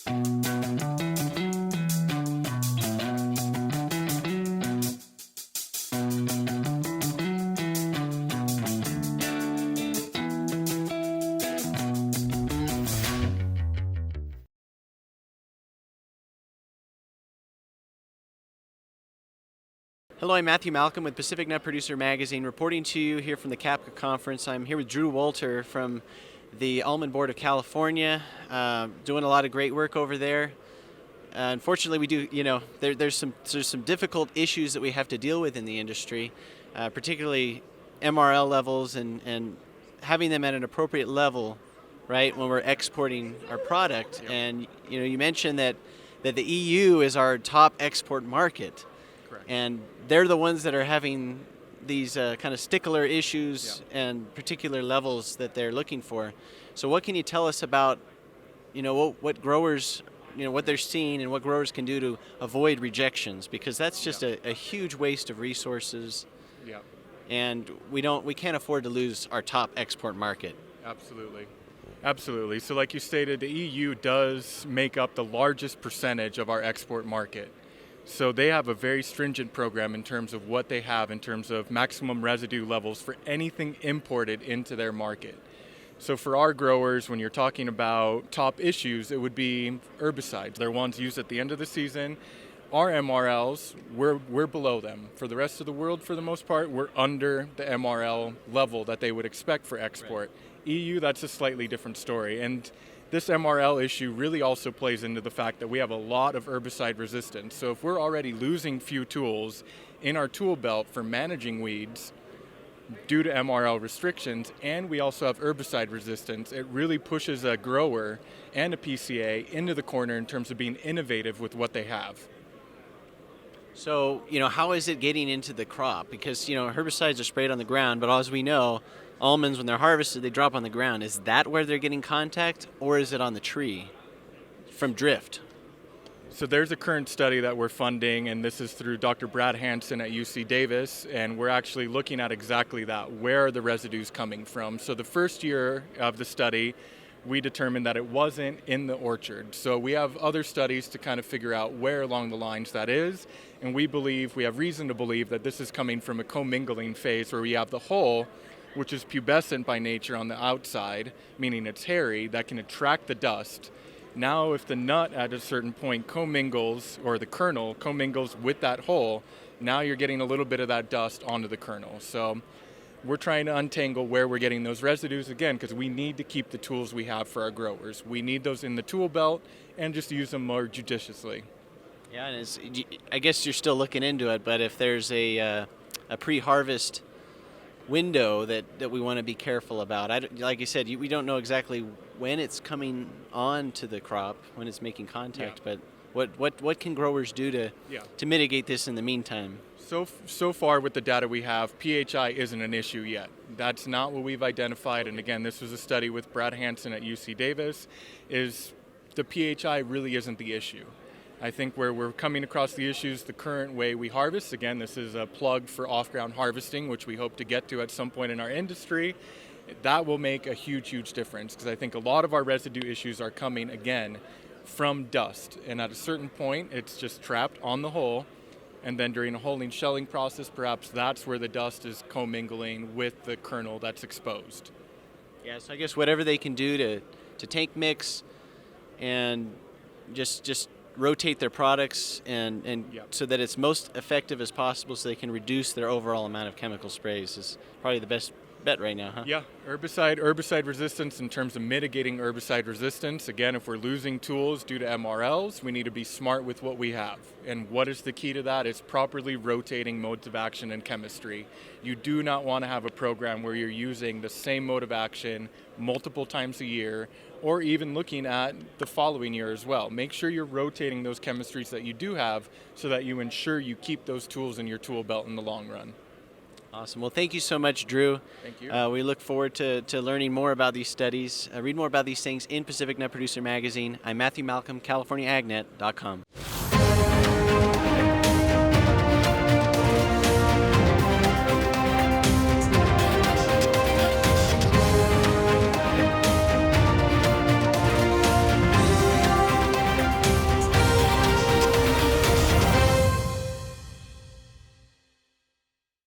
Hello, I'm Matthew Malcolm with Pacific Nut Producer Magazine, reporting to you here from the CAPCA conference. I'm here with Drew Wolter from the Almond Board of California, doing a lot of great work over there. Unfortunately, we do, there's some difficult issues that we have to deal with in the industry, particularly MRL levels and having them at an appropriate level, right, when we're exporting our product. Yep. And you mentioned that the EU is our top export market. Correct. And they're the ones that are having these kind of stickler issues and particular levels that they're looking for. So what can you tell us about, what growers, what they're seeing and what growers can do to avoid rejections? Because that's just a huge waste of resources. Yeah. And we can't afford to lose our top export market. Absolutely. So like you stated, the EU does make up the largest percentage of our export market. So they have a very stringent program in terms of what they have in terms of maximum residue levels for anything imported into their market. So for our growers, when you're talking about top issues, it would be herbicides. They're ones used at the end of the season. Our MRLs, we're below them. For the rest of the world, for the most part, we're under the MRL level that they would expect for export. Right. EU, that's a slightly different story. And this MRL issue really also plays into the fact that we have a lot of herbicide resistance. So if we're already losing few tools in our tool belt for managing weeds due to MRL restrictions, and we also have herbicide resistance, it really pushes a grower and a PCA into the corner in terms of being innovative with what they have. So, how is it getting into the crop? Because, herbicides are sprayed on the ground, but as we know, almonds, when they're harvested, they drop on the ground. Is that where they're getting contact, or is it on the tree from drift? So there's a current study that we're funding, and this is through Dr. Brad Hansen at UC Davis, and we're actually looking at exactly that. Where are the residues coming from? So the first year of the study, we determined that it wasn't in the orchard. So we have other studies to kind of figure out where along the lines that is, and we have reason to believe that this is coming from a commingling phase where we have the hull, which is pubescent by nature on the outside, meaning it's hairy, that can attract the dust. Now, if the nut at a certain point commingles, or the kernel commingles with that hull, now you're getting a little bit of that dust onto the kernel. So we're trying to untangle where we're getting those residues, again, because we need to keep the tools we have for our growers. We need those in the tool belt and just use them more judiciously. Yeah, and I guess you're still looking into it, but if there's a pre-harvest window that we want to be careful about. Like you said, we don't know exactly when it's coming on to the crop, when it's making contact, but what can growers do to mitigate this in the meantime? So far with the data we have, PHI isn't an issue yet. That's not what we've identified, and again, this was a study with Brad Hansen at UC Davis, is the PHI really isn't the issue. I think where we're coming across the issues, the current way we harvest, again, this is a plug for off-ground harvesting, which we hope to get to at some point in our industry. That will make a huge, huge difference, because I think a lot of our residue issues are coming, again, from dust. And at a certain point, it's just trapped on the hull, and then during a hulling shelling process, perhaps that's where the dust is commingling with the kernel that's exposed. Yeah, so I guess whatever they can do to tank mix and just rotate their products and so that it's most effective as possible, so they can reduce their overall amount of chemical sprays is probably the best bet right now, huh? Yeah, herbicide resistance in terms of mitigating herbicide resistance. Again, if we're losing tools due to MRLs, we need to be smart with what we have. And what is the key to that? It's properly rotating modes of action and chemistry. You do not want to have a program where you're using the same mode of action multiple times a year, or even looking at the following year as well. Make sure you're rotating those chemistries that you do have so that you ensure you keep those tools in your tool belt in the long run. Awesome. Well, thank you so much, Drew. Thank you. We look forward to learning more about these studies. Read more about these things in Pacific Nut Producer Magazine. I'm Matthew Malcolm, CaliforniaAgNet.com.